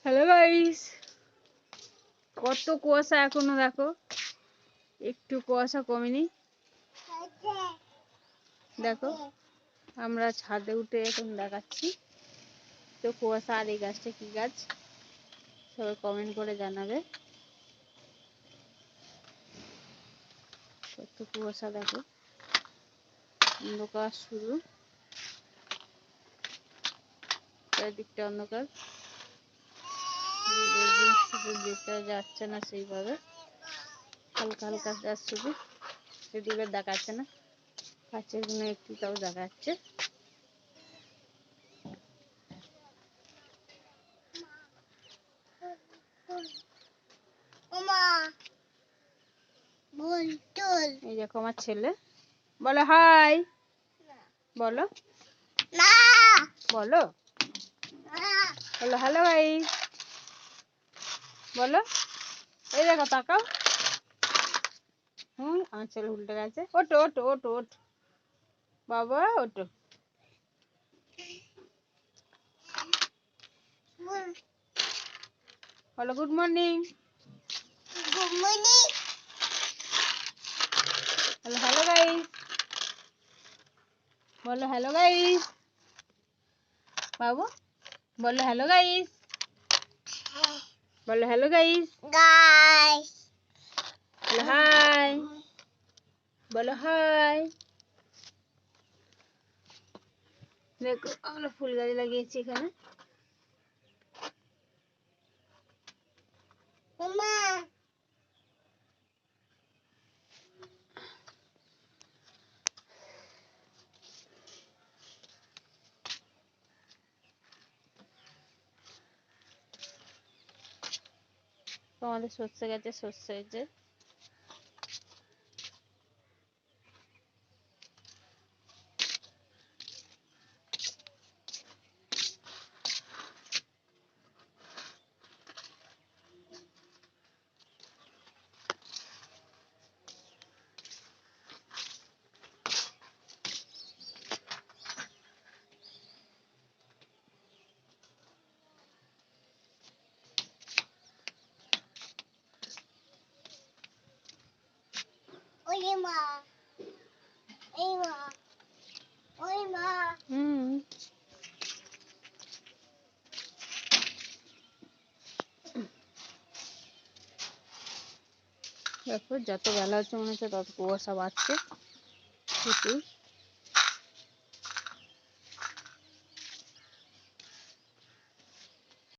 Hello guys, কত কুয়াশা এখনো, দেখো একটু কুয়াশা কমেনি। দেখো আমরা ছাদে উঠে এখন দেখাচ্ছি তো কুয়াশা। আর এই গাছটা কি গাছ সবাই কমেন্ট করে জানাবে। কত কুয়াশা, দেখো অন্ধকার শুরু, চারিদিকটা অন্ধকার, যেটা যাচ্ছে না সেইভাবে, হালকা হালকা যাচ্ছে, শুধু সেদিকে দেখাচ্ছে না, কাছের গুলো একটু তাও দেখা যাচ্ছে। এই দেখো আমার ছেলে, বলো হাই, বলো বলো বলো হ্যালো গাইস, বলো। এই দেখো তাকাও। আমার ছেলে উল্টে গেছে। ওটো ওটো ওটো ওটো বাবা, ওটো। বলো গুড মর্নিং। Good morning. বলো হ্যালো গাইস, বলো হ্যালো গাইস বাবু, বলো হ্যালো গাইস, বলো হ্যালো গাইস গাইস, বলো হাই, বলো হাই। দেখো আমরা ফুল গাছ লাগিয়েছি এখানে। তোমাদের সর্ষে গাছে সর্ষে হয়েছে। দেখো যত বেলা হচ্ছে মনে হচ্ছে তত কুয়াশা বাড়ছে প্রচুর।